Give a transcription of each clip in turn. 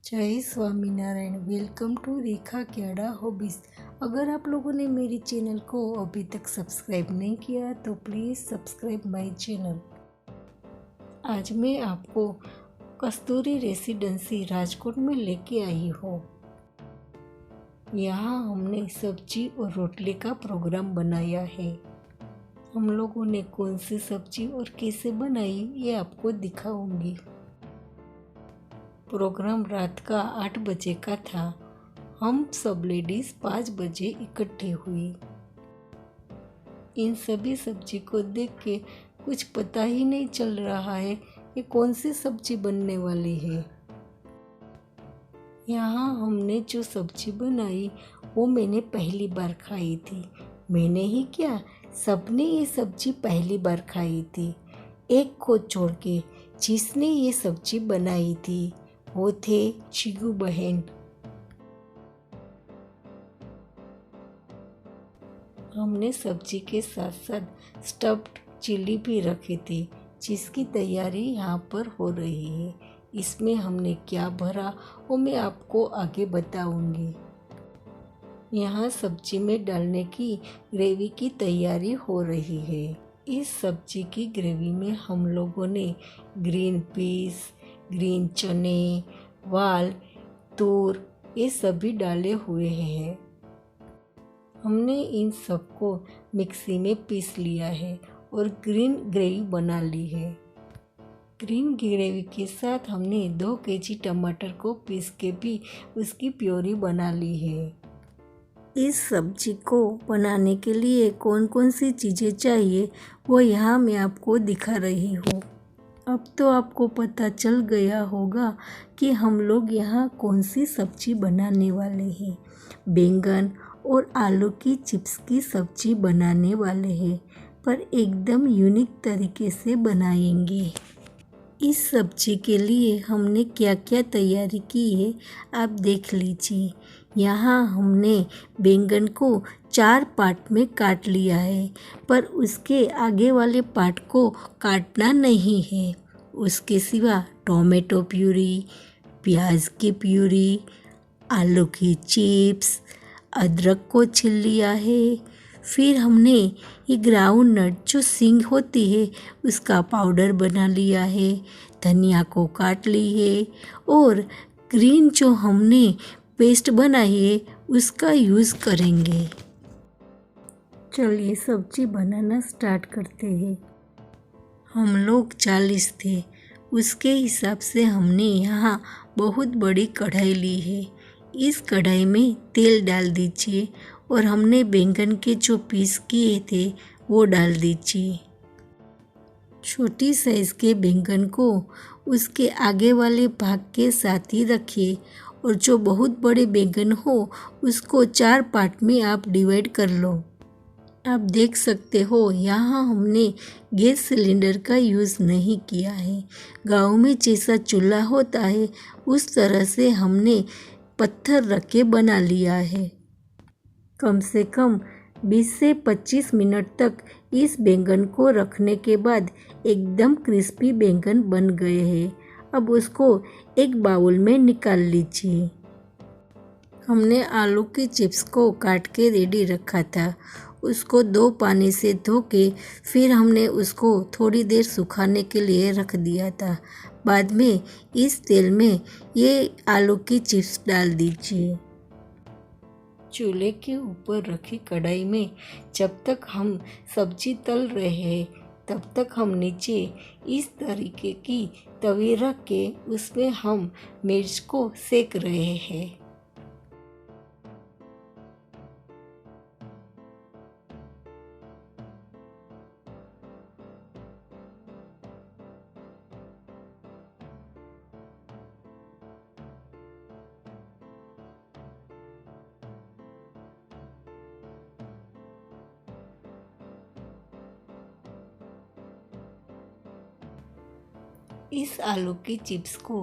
जय Swaminarayan. Welcome to Rekha Kyada hobbies. अगर आप लोगों ने मेरे चैनल को अभी तक सब्सक्राइब नहीं किया तो प्लीज़ सब्सक्राइब माय चैनल। आज मैं आपको कस्तूरी रेसिडेंसी राजकोट में लेके आई हूँ। यहाँ हमने सब्जी और रोटली का प्रोग्राम बनाया है। हम लोगों ने कौन सी सब्जी और कैसे बनाई ये आपको दिखाऊंगी। प्रोग्राम रात का 8 बजे का था। हम सब लेडीज़ 5 बजे इकट्ठे हुई। इन सभी सब्जी को देख के कुछ पता ही नहीं चल रहा है कि कौन सी सब्जी बनने वाली है। यहाँ हमने जो सब्जी बनाई वो मैंने पहली बार खाई थी। मैंने ही क्या, सबने ये सब्जी पहली बार खाई थी। एक को छोड़ के जिसने ये सब्जी बनाई थी वो थे चिगू बहन। हमने सब्जी के साथ साथ स्टफ्ड चिली भी रखी थी जिसकी तैयारी यहाँ पर हो रही है। इसमें हमने क्या भरा वो मैं आपको आगे बताऊंगी। यहाँ सब्जी में डालने की ग्रेवी की तैयारी हो रही है। इस सब्जी की ग्रेवी में हम लोगों ने ग्रीन पीस, ग्रीन चने, वाल, तूर ये सभी डाले हुए हैं। हमने इन सबको मिक्सी में पीस लिया है और ग्रीन ग्रेवी बना ली है। ग्रीन ग्रेवी के साथ हमने 2 केजी टमाटर को पीस के भी उसकी प्योरी बना ली है। इस सब्जी को बनाने के लिए कौन कौन सी चीज़ें चाहिए वो यहाँ मैं आपको दिखा रही हूँ। अब तो आपको पता चल गया होगा कि हम लोग यहाँ कौन सी सब्जी बनाने वाले हैं। बैंगन और आलू की चिप्स की सब्जी बनाने वाले हैं, पर एकदम यूनिक तरीके से बनाएंगे। इस सब्जी के लिए हमने क्या क्या तैयारी की है आप देख लीजिए। यहाँ हमने बैंगन को 4 पार्ट में काट लिया है, पर उसके आगे वाले पार्ट को काटना नहीं है। उसके सिवा टोमेटो प्यूरी, प्याज की प्यूरी, आलू की चिप्स, अदरक को छील लिया है। फिर हमने ये ग्राउंड नट जो सींग होती है उसका पाउडर बना लिया है। धनिया को काट ली है और ग्रीन जो हमने पेस्ट बनाई है उसका यूज़ करेंगे। चलिए सब्जी बनाना स्टार्ट करते हैं। हम लोग 40 थे, उसके हिसाब से हमने यहाँ बहुत बड़ी कढ़ाई ली है। इस कढ़ाई में तेल डाल दीजिए और हमने बैंगन के जो पीस किए थे वो डाल दीजिए। छोटी साइज़ के बैंगन को उसके आगे वाले भाग के साथ ही रखिए और जो बहुत बड़े बैंगन हो उसको 4 पार्ट में आप डिवाइड कर लो। आप देख सकते हो यहाँ हमने गैस सिलेंडर का यूज़ नहीं किया है। गांव में जैसा चूल्हा होता है उस तरह से हमने पत्थर रख के बना लिया है। कम से कम 20 से 25 मिनट तक इस बैंगन को रखने के बाद एकदम क्रिस्पी बैंगन बन गए हैं। अब उसको एक बाउल में निकाल लीजिए। हमने आलू की चिप्स को काट के रेडी रखा था। उसको 2 पानी से धो के फिर हमने उसको थोड़ी देर सुखाने के लिए रख दिया था। बाद में इस तेल में ये आलू की चिप्स डाल दीजिए। चूल्हे के ऊपर रखी कढ़ाई में जब तक हम सब्जी तल रहे हैं तब तक हम नीचे इस तरीके की तवे रख के उसमें हम मिर्च को सेक रहे हैं। इस आलू की चिप्स को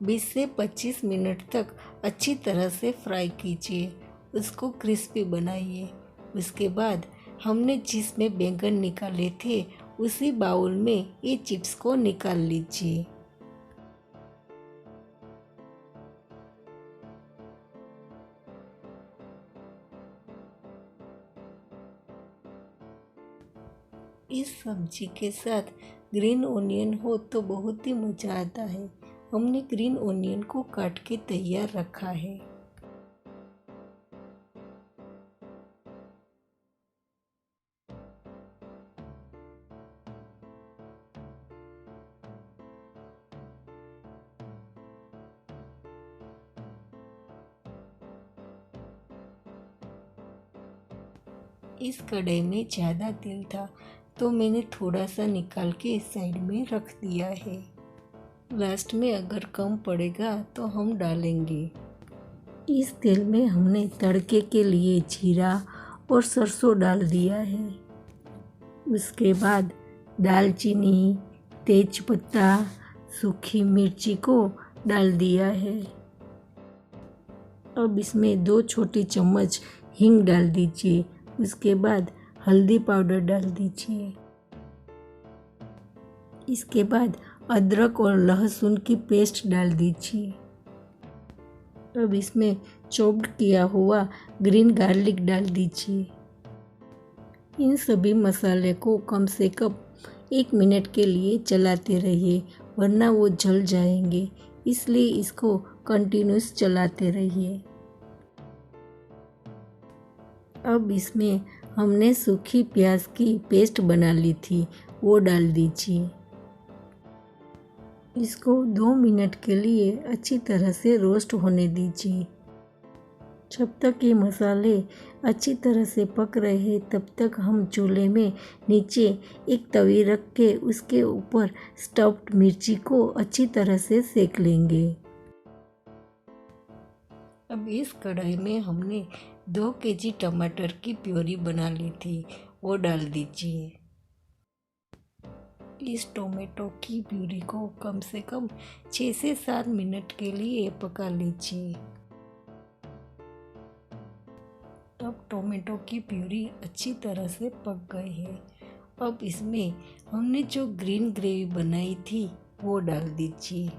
20 से 25 मिनट तक अच्छी तरह से फ्राई कीजिए। उसको क्रिस्पी बनाइए। उसके बाद हमने जिसमें बैंगन निकाले थे उसी बाउल में ये चिप्स को निकाल लीजिए। इस सब्जी के साथ ग्रीन ओनियन हो तो बहुत ही मज़ा आता है। हमने ग्रीन ओनियन को काट के तैयार रखा है। इस कढ़ाई में ज़्यादा तेल था तो मैंने थोड़ा सा निकाल के साइड में रख दिया है। लास्ट में अगर कम पड़ेगा तो हम डालेंगे। इस तेल में हमने तड़के के लिए जीरा और सरसों डाल दिया है। उसके बाद दालचीनी, तेजपत्ता, सूखी मिर्ची को डाल दिया है। अब इसमें 2 छोटी चम्मच हींग डाल दीजिए। उसके बाद हल्दी पाउडर डाल दीजिए। इसके बाद अदरक और लहसुन की पेस्ट डाल दीजिए। अब इसमें चॉप्ड किया हुआ ग्रीन गार्लिक डाल दीजिए। इन सभी मसाले को कम से कम 1 मिनट के लिए चलाते रहिए, वरना वो जल जाएंगे, इसलिए इसको कंटिन्यूस चलाते रहिए। अब इसमें हमने सूखी प्याज की पेस्ट बना ली थी, वो डाल दीजिए। इसको 2 मिनट के लिए अच्छी तरह से रोस्ट होने दीजिए। जब तक ये मसाले अच्छी तरह से पक रहे हैं तब तक हम चूल्हे में नीचे एक तवी रख के उसके ऊपर स्टफ्ड मिर्ची को अच्छी तरह से सेक लेंगे। अब इस कढ़ाई में हमने 2 केजी टमाटर की प्योरी बना ली थी, वो डाल दीजिए। इस टोमेटो की प्यूरी को कम से कम 6 से 7 मिनट के लिए पका लीजिए। अब टोमेटो की प्यूरी अच्छी तरह से पक गई है। अब इसमें हमने जो ग्रीन ग्रेवी बनाई थी वो डाल दीजिए।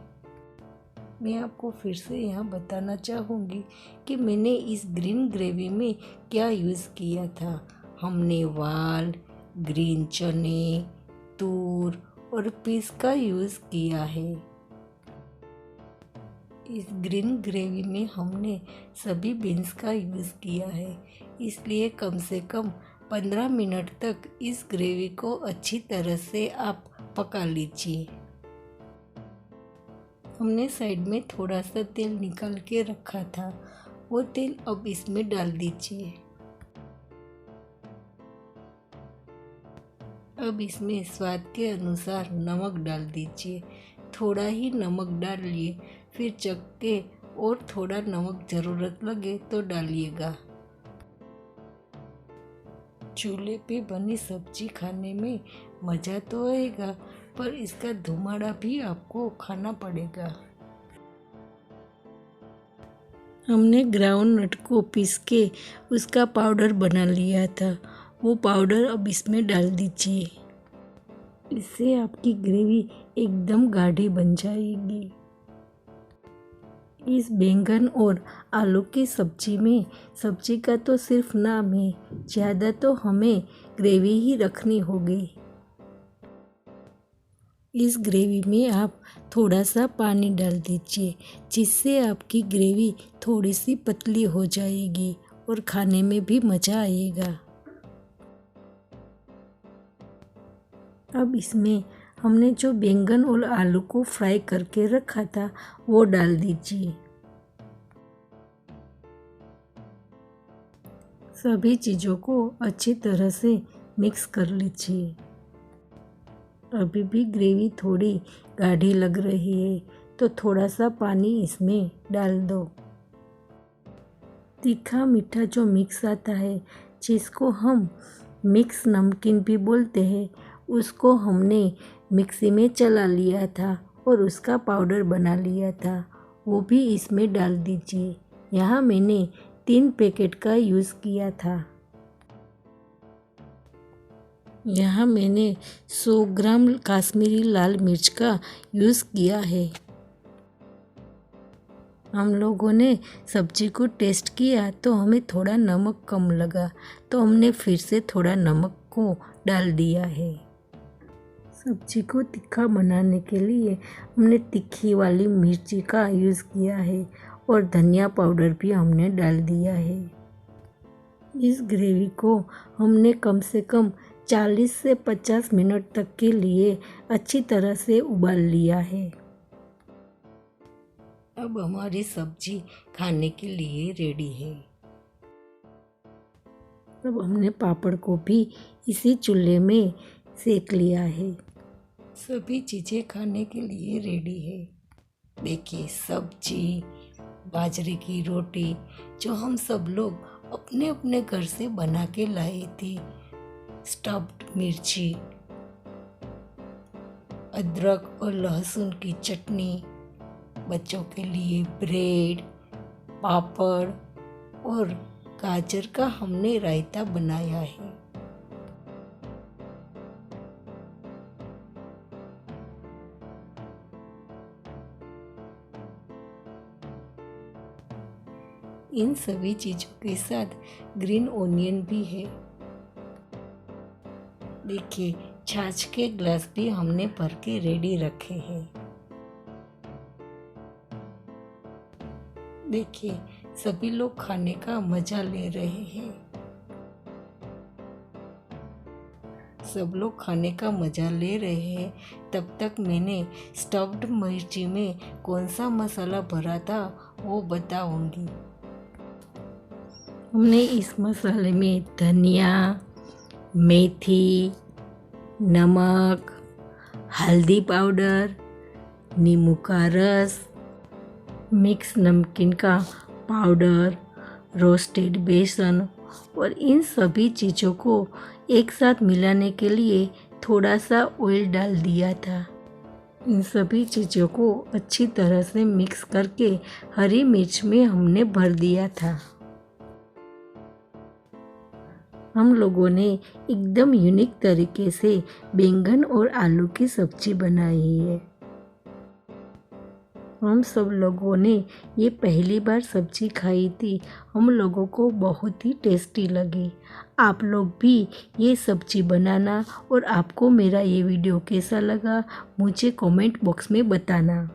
मैं आपको फिर से यहाँ बताना चाहूँगी कि मैंने इस ग्रीन ग्रेवी में क्या यूज़ किया था। हमने वाल, ग्रीन चने, तूर और पीस का यूज़ किया है। इस ग्रीन ग्रेवी में हमने सभी बीन्स का यूज़ किया है, इसलिए कम से कम 15 मिनट तक इस ग्रेवी को अच्छी तरह से आप पका लीजिए। हमने साइड में थोड़ा सा तेल निकाल के रखा था, वो तेल अब इसमें डाल दीजिए। अब इसमें स्वाद के अनुसार नमक डाल दीजिए। थोड़ा ही नमक डालिए, फिर चख के और थोड़ा नमक ज़रूरत लगे तो डालिएगा। चूल्हे पे बनी सब्जी खाने में मज़ा तो आएगा, पर इसका धुमाड़ा भी आपको खाना पड़ेगा। हमने ग्राउंड नट को पीस के उसका पाउडर बना लिया था, वो पाउडर अब इसमें डाल दीजिए। इससे आपकी ग्रेवी एकदम गाढ़ी बन जाएगी। इस बैंगन और आलू की सब्जी में सब्जी का तो सिर्फ नाम है, ज़्यादा तो हमें ग्रेवी ही रखनी होगी। इस ग्रेवी में आप थोड़ा सा पानी डाल दीजिए, जिससे आपकी ग्रेवी थोड़ी सी पतली हो जाएगी और खाने में भी मज़ा आएगा। अब इसमें हमने जो बैंगन और आलू को फ्राई करके रखा था वो डाल दीजिए। सभी चीज़ों को अच्छी तरह से मिक्स कर लीजिए। अभी भी ग्रेवी थोड़ी गाढ़ी लग रही है तो थोड़ा सा पानी इसमें डाल दो। तीखा मीठा जो मिक्स आता है, जिसको हम मिक्स नमकीन भी बोलते हैं, उसको हमने मिक्सी में चला लिया था और उसका पाउडर बना लिया था, वो भी इसमें डाल दीजिए। यहाँ मैंने 3 पैकेट का यूज़ किया था। यहाँ मैंने 100 ग्राम काश्मीरी लाल मिर्च का यूज़ किया है। हम लोगों ने सब्जी को टेस्ट किया तो हमें थोड़ा नमक कम लगा, तो हमने फिर से थोड़ा नमक को डाल दिया है। सब्जी को तीखा बनाने के लिए हमने तीखी वाली मिर्ची का यूज़ किया है और धनिया पाउडर भी हमने डाल दिया है। इस ग्रेवी को हमने कम से कम 40 से 50 मिनट तक के लिए अच्छी तरह से उबाल लिया है। अब हमारी सब्जी खाने के लिए रेडी है। अब हमने पापड़ को भी इसी चूल्हे में सेक लिया है। सभी चीज़ें खाने के लिए रेडी है। देखिए, सब्जी, बाजरे की रोटी जो हम सब लोग अपने अपने घर से बना के लाए थे, स्टफ्ड मिर्ची, अदरक और लहसुन की चटनी, बच्चों के लिए ब्रेड, पापड़ और गाजर का हमने रायता बनाया है। इन सभी चीज़ों के साथ ग्रीन ओनियन भी है। देखिए, छाछ के ग्लास भी हमने भर के रेडी रखे हैं। देखिए, सभी लोग खाने का मजा ले रहे हैं। सब लोग खाने का मजा ले रहे हैं। तब तक मैंने स्टफ्ड मिर्ची में कौन सा मसाला भरा था वो बताऊंगी। हमने इस मसाले में धनिया, मेथी, नमक, हल्दी पाउडर, नींबू का रस, मिक्स नमकीन का पाउडर, रोस्टेड बेसन और इन सभी चीज़ों को एक साथ मिलाने के लिए थोड़ा सा ऑयल डाल दिया था। इन सभी चीज़ों को अच्छी तरह से मिक्स करके हरी मिर्च में हमने भर दिया था। हम लोगों ने एकदम यूनिक तरीके से बैंगन और आलू की सब्जी बनाई है। हम सब लोगों ने ये पहली बार सब्जी खाई थी। हम लोगों को बहुत ही टेस्टी लगी। आप लोग भी ये सब्जी बनाना और आपको मेरा ये वीडियो कैसा लगा मुझे कमेंट बॉक्स में बताना।